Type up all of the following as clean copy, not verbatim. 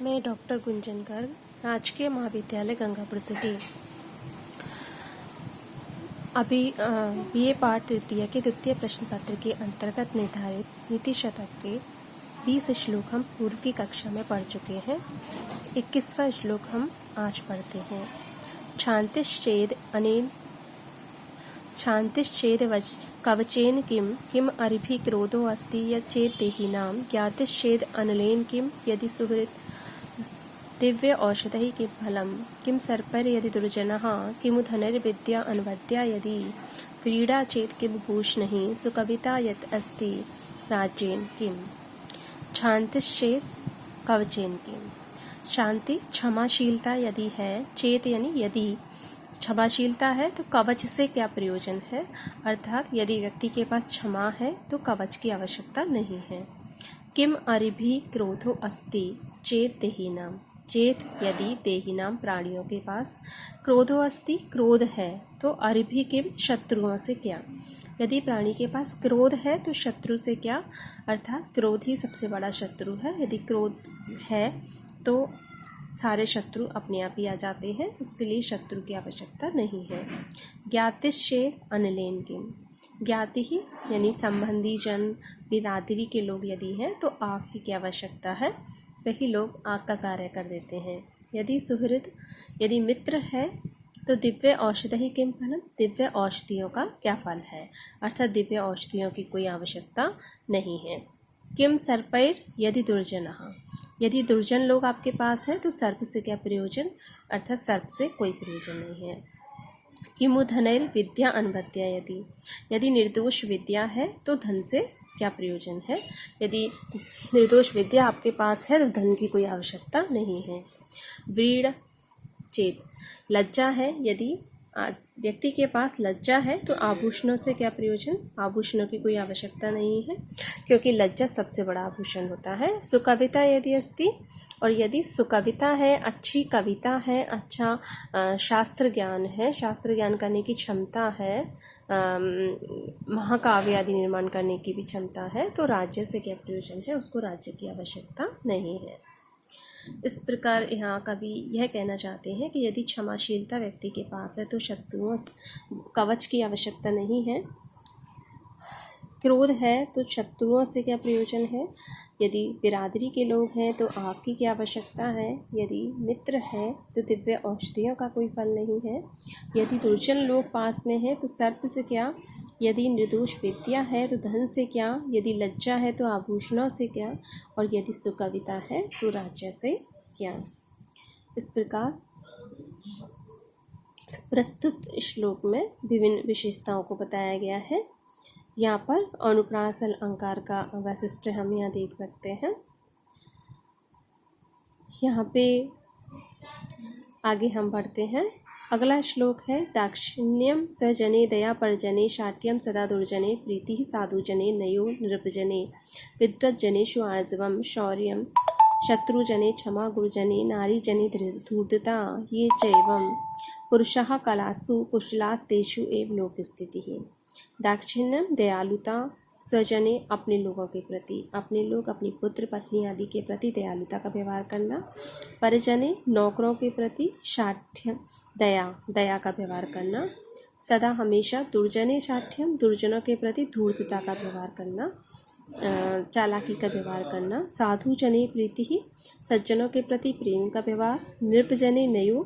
मैं डॉक्टर गुंजन गर्ग, राजकीय महाविद्यालय गंगापुर सिटी। अभी बीए पाठ तृतीय के द्वितीय प्रश्न पत्र के अंतर्गत निर्धारित नीति शतक के 20 श्लोक हम पूर्व की कक्षा में पढ़ चुके हैं। 21वां श्लोक हम आज पढ़ते हैं। क्षान्तिश्चेद कवचेन किम अरिभि क्रोधो अस्ति यच्चेत् देहिनां ज्ञातिश्चेद अनलेन किम यदि सुहृत् दिव्य औषधैः किं फलम् किं सर्पैर् यदि दुर्जनः किमु धनुर्विद्या अनवद्या यदि क्रीडा चेत् किं भूषणैः सुकविता यत् अस्ति राज्येन किम्। क्षान्तिश्चेत् कवचेन किम। शांति क्षमाशीलता यदि है, चेत यानी यदि क्षमाशीलता है तो कवच से क्या प्रयोजन है, अर्थात यदि व्यक्ति के पास क्षमा है तो कवच की आवश्यकता नहीं है। किम अरिभि क्रोधो अस्ति चेत देहिनाम। चेत यदि देहिनाम प्राणियों के पास क्रोधो अस्ति क्रोध है तो अरिभि किम शत्रुओं से क्या। यदि प्राणी के पास क्रोध है तो शत्रु से क्या, अर्थात क्रोध ही सबसे बड़ा शत्रु है। यदि क्रोध है तो सारे शत्रु अपने आप ही आ जाते हैं, उसके लिए शत्रु की आवश्यकता नहीं है। ज्ञातिश्चेत् अनलेन किम। ज्ञाति ही यानी संबंधी जन बिरादरी के लोग यदि हैं तो आग की आवश्यकता है, वही लोग आग का कार्य कर देते हैं। यदि सुहृद यदि मित्र है तो दिव्य औषधि किम फलम। दिव्य औषधियों का क्या फल है, अर्थात दिव्य औषधियों की कोई आवश्यकता नहीं है। किम सर्पैर यदि दुर्जनः। यदि दुर्जन लोग आपके पास हैं तो सर्प से क्या प्रयोजन, अर्थात सर्प से कोई प्रयोजन नहीं है। किमु धनैर विद्या अनवद्या यदि निर्दोष विद्या है तो धन से क्या प्रयोजन है। यदि निर्दोष विद्या आपके पास है तो धन की कोई आवश्यकता नहीं है। व्रीड चेत लज्जा है, यदि व्यक्ति के पास लज्जा है तो आभूषणों से क्या प्रयोजन, आभूषणों की कोई आवश्यकता नहीं है क्योंकि लज्जा सबसे बड़ा आभूषण होता है। सुकविता यदि अस्ति, और यदि सुकविता है, अच्छी कविता है, अच्छा शास्त्र ज्ञान है, शास्त्र ज्ञान करने की क्षमता है, महाकाव्य आदि निर्माण करने की भी क्षमता है, तो राज्य से क्या प्रयोजन है, उसको राज्य की आवश्यकता नहीं है। इस प्रकार यहाँ कवि यह कहना चाहते हैं कि यदि क्षमाशीलता व्यक्ति के पास है तो शत्रुओं कवच की आवश्यकता नहीं है। क्रोध है तो शत्रुओं से क्या प्रयोजन है। यदि बिरादरी के लोग हैं तो आग की क्या आवश्यकता है। यदि मित्र है तो दिव्य औषधियों का कोई फल नहीं है। यदि दुर्जन लोग पास में हैं तो सर्प से क्या। यदि निर्दोष विद्या है तो धन से क्या। यदि लज्जा है तो आभूषणों से क्या, और यदि सुकविता है तो राज्य से क्या। इस प्रकार प्रस्तुत श्लोक में विभिन्न विशेषताओं को बताया गया है। यहाँ पर अनुप्रास अलंकार का वैशिष्ट हम यहाँ देख सकते हैं। यहाँ पे आगे हम बढ़ते हैं। अगला श्लोक है दाक्षिण्यम स्वजने दया परजने शाट्यम सदा दुर्जने प्रीति साधुजने नयो नृपजने विद्वज्जनेषु आर्जवम शौर्यम शत्रुजने क्षमा गुरुजने नारीजने धूर्तता ये चैवं पुरुषः कलासु कुशलास्तेषु एव लोकस्थितिः। दाक्षिण्यम दयालुता, स्वजने अपने लोगों के प्रति, अपने लोग अपनी पुत्र पत्नी आदि के प्रति दयालुता का व्यवहार करना। परिजने नौकरों के प्रति शाठ्यम दया का व्यवहार करना। सदा हमेशा दुर्जने शाठ्यम दुर्जनों के प्रति धूर्तता का व्यवहार करना, चालाकी का व्यवहार करना। साधु जने प्रीति ही सज्जनों के प्रति प्रेम का व्यवहार। नृपजने नयो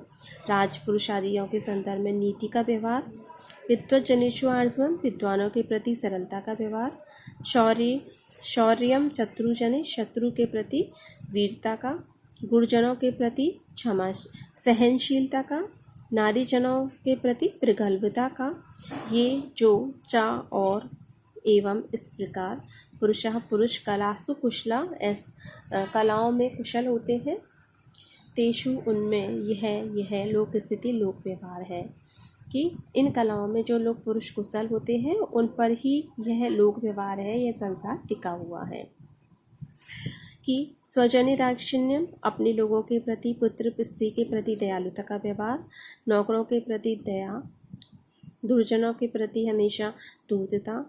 राजपुरुष आदियों के संदर्भ में नीति का व्यवहार। विद्वज्जनेषु आर्जवम विद्वानों के प्रति सरलता का व्यवहार। शौर्यम शत्रुजने शत्रु के प्रति वीरता का। गुरुजनों के प्रति क्षमा सहनशीलता का। नारीजनों के प्रति प्रगल्भता का। ये जो चा और एवं इस प्रकार पुरुष कलासु कुशला कलाओं में कुशल होते हैं। तेषु उनमें यह लोक स्थिति लोक व्यवहार है कि इन कलाओं में जो लोग पुरुष कुशल होते हैं उन पर ही यह लोक व्यवहार है, यह संसार टिका हुआ है। कि स्वजनी दाक्षिण्यम अपने लोगों के प्रति, पुत्र स्त्री के प्रति दयालुता का व्यवहार, नौकरों के प्रति दया, दुर्जनों के प्रति हमेशा धूर्तता,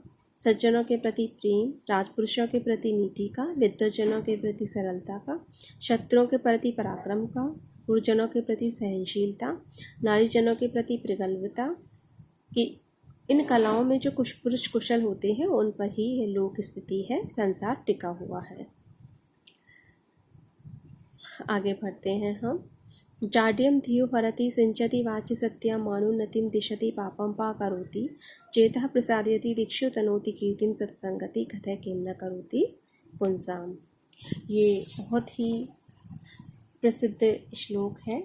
सज्जनों के प्रति प्रेम, राजपुरुषों के प्रति नीति का, विद्वज्जनों के प्रति सरलता का, शत्रुओं के प्रति पराक्रम का, गुरुजनों के प्रति सहनशीलता, नारीजनों के प्रति प्रगल्भता की इन कलाओं में जो कुछ पुरुष कुशल होते हैं उन पर ही यह लोक स्थिति है, संसार टिका हुआ है। आगे बढ़ते हैं हम। जाड्यम धियो हरति सिंचति वाचि सत्या मानुन्नतिम दिशति पापम पा करोति चेतः प्रसादयति दिक्षु तनोति कीर्तिम सत्संगति कथय किम न करोति पुंसाम। ये बहुत ही प्रसिद्ध श्लोक है।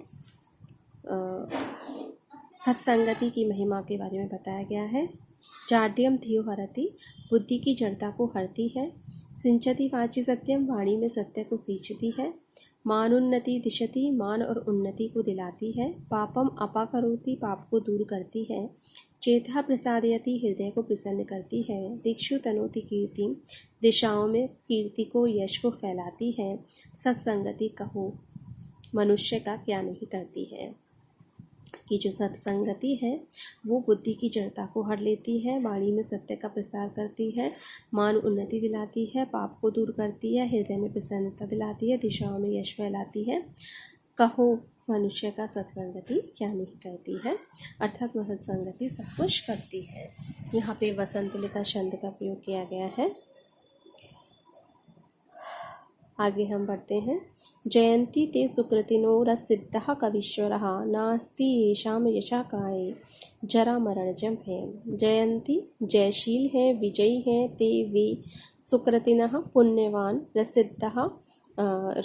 सत्संगति की महिमा के बारे में बताया गया है। जाड्यम धियो हरति, बुद्धि की जड़ता को हरती है। सिंचति वाचि सत्यम, वाणी में सत्य को सींचती है। मानुन्नति दिशति, मान और उन्नति को दिलाती है। पापम अपाकरोति, पाप को दूर करती है। चेतः प्रसादयति, हृदय को प्रसन्न करती है। दिक्षु तनोति कीर्ति, दिशाओं में कीर्ति को, यश को फैलाती है। सत्संगति कहो, मनुष्य का क्या नहीं करती है। कि जो सत्संगति है वो बुद्धि की जड़ता को हर लेती है, वाणी में सत्य का प्रसार करती है, मान उन्नति दिलाती है, पाप को दूर करती है, हृदय में प्रसन्नता दिलाती है, दिशाओं में यश फैलाती है। कहो मनुष्य का सत्संगति क्या नहीं करती है, अर्थात वह सत्संगति सब कुछ करती है। यहाँ पे वसंत लिखा छंद का प्रयोग किया गया है। आगे हम बढ़ते हैं। जयंती ते सुकृतिनो रसिद्धः कवीश्वरः नास्ति येषां यशाकाये जरा मरणजम है। जयंती जयशील है, विजयी है, ते वे सुकृतिनः पुण्यवान, रसिद्धः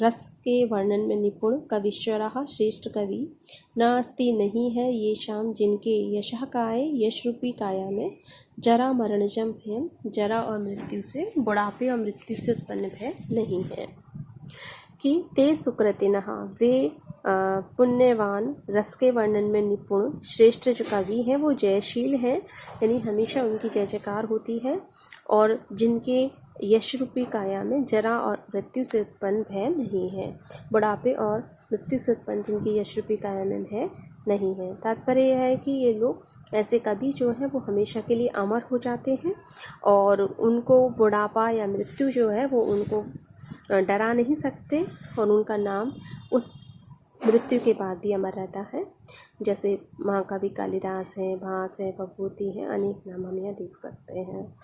रस के वर्णन में निपुण, कवीश्वरः श्रेष्ठ कवि, नास्ति नहीं है, येषां जिनके यशः काये यश रूपी काया में, जरा मरणजम भयम जरा और मृत्यु से, बुढ़ापे और मृत्यु से उत्पन्न भय नहीं है। कि ते सुकृतिनः, वे पुण्यवान, रस के वर्णन में निपुण, श्रेष्ठ जो कवि हैं वो जयशील हैं, यानी हमेशा उनकी जय जयकार होती है, और जिनके यश रूपी काया में जरा और मृत्यु से उत्पन्न भय नहीं है। बुढ़ापे और मृत्यु से उत्पन्न जिनकी यश रूपी काया में भय नहीं है। तात्पर्य यह है कि ये लोग ऐसे कवि जो है वो हमेशा के लिए अमर हो जाते हैं, और उनको बुढ़ापा या मृत्यु जो है वो उनको डरा नहीं सकते, और उनका नाम उस मृत्यु के बाद भी अमर रहता है। जैसे महाकवि कालिदास है, भास है, भभूति है, अनेक नाम हम यहाँ देख सकते हैं।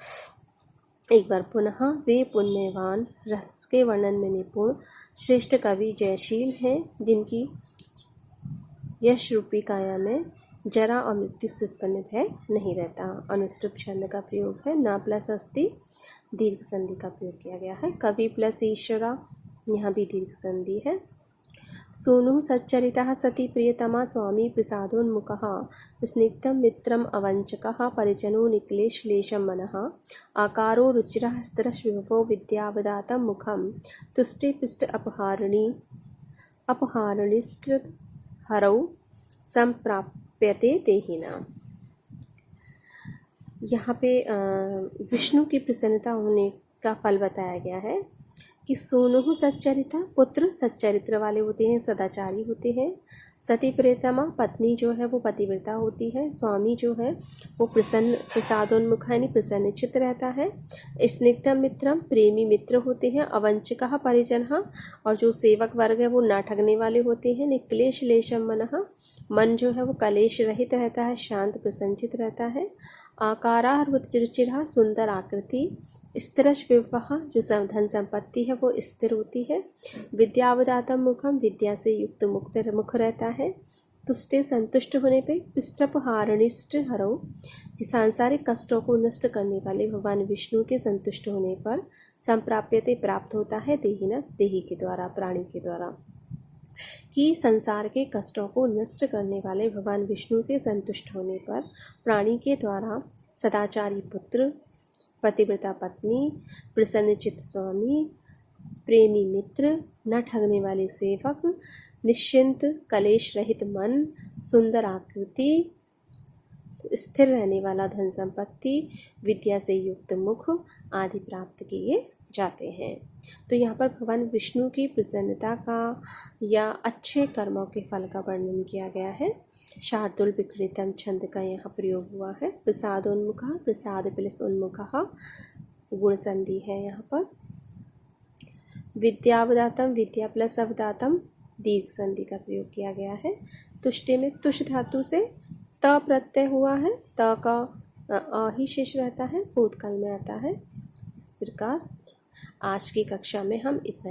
एक बार पुनः, वे पुण्यवान, रस के वर्णन में निपुण, श्रेष्ठ कवि जयशील हैं, जिनकी यश रूपी काया में जरा और मृत्यु से उत्पन्न भय नहीं रहता। अनुष्टुप छंद का प्रयोग है। न प्लस अस्ति, दीर्घ संधि का प्रयोग किया गया है। कवि प्लस ईश्वरा, यहाँ भी दीर्घ संधि है। सूनु सच्चरितः सती प्रियतमा स्वामी प्रसादोन्मुखः स्निग्धं मित्रम् अवञ्चकः परिजनो निक्लेशलेशं मनः आकारो रुचिरः स्थिरः विभवो विद्यावदातं मुखं तुष्टे पिष्ट अपहारणिष्ट हरौ संप्राप्यते देहिना। यहाँ पे विष्णु की प्रसन्नता होने का फल बताया गया है कि सोनुहु सच्चरिता, पुत्र सच्चरित्र वाले होते हैं, सदाचारी होते हैं। सती प्रियतमा, पत्नी जो है वो पतिव्रता होती है। स्वामी जो है वो प्रसादोन्मुख यानी प्रसन्नचित्त रहता है। स्निग्धम मित्रम, प्रेमी मित्र होते हैं। अवंचकः परिजनः, और जो सेवक वर्ग है वो ना ठगने वाले होते हैं। निक्लेश लेशम मनः, मन जो है वो कलेश रहित रहता है, शांत प्रसन्नचित रहता है। आकारा रुचिरः, सुंदर आकृति। स्थिरश विवाह, जो धन संपत्ति है वो स्थिर होती है। विद्यावदातम मुखम, विद्या से युक्त मुख रहता है। तुष्टे, संतुष्ट होने पे। पिष्टपहारणिष्ट हरौ, सांसारिक कष्टों को नष्ट करने वाले भगवान विष्णु के संतुष्ट होने पर संप्राप्यते, प्राप्त होता है, देहिना, देही के द्वारा, प्राणी के द्वारा। कि संसार के कष्टों को नष्ट करने वाले भगवान विष्णु के संतुष्ट होने पर प्राणी के द्वारा सदाचारी पुत्र, पतिव्रता पत्नी, प्रसन्नचित्त स्वामी, प्रेमी मित्र, न ठगने वाले सेवक, निश्चिंत कलेश रहित मन, सुंदर आकृति, स्थिर रहने वाला धन संपत्ति, विद्या से युक्त मुख आदि प्राप्त किए जाते हैं। तो यहाँ पर भगवान विष्णु की प्रसन्नता का या अच्छे कर्मों के फल का वर्णन किया गया है। शार्दुल विक्रीतम छंद का यहाँ प्रयोग हुआ है। प्रसादोन्मुख, प्रसाद प्लस उन्मुख गुण संधि है यहाँ पर। विद्यावदातम, विद्या प्लस अवदातम दीर्घ संधि का प्रयोग किया गया है। तुष्टि में तुष धातु से त प्रत्यय हुआ है, त का ही शेष रहता है, भूतकाल में आता है। इस प्रकार आज की कक्षा में हम इतना ही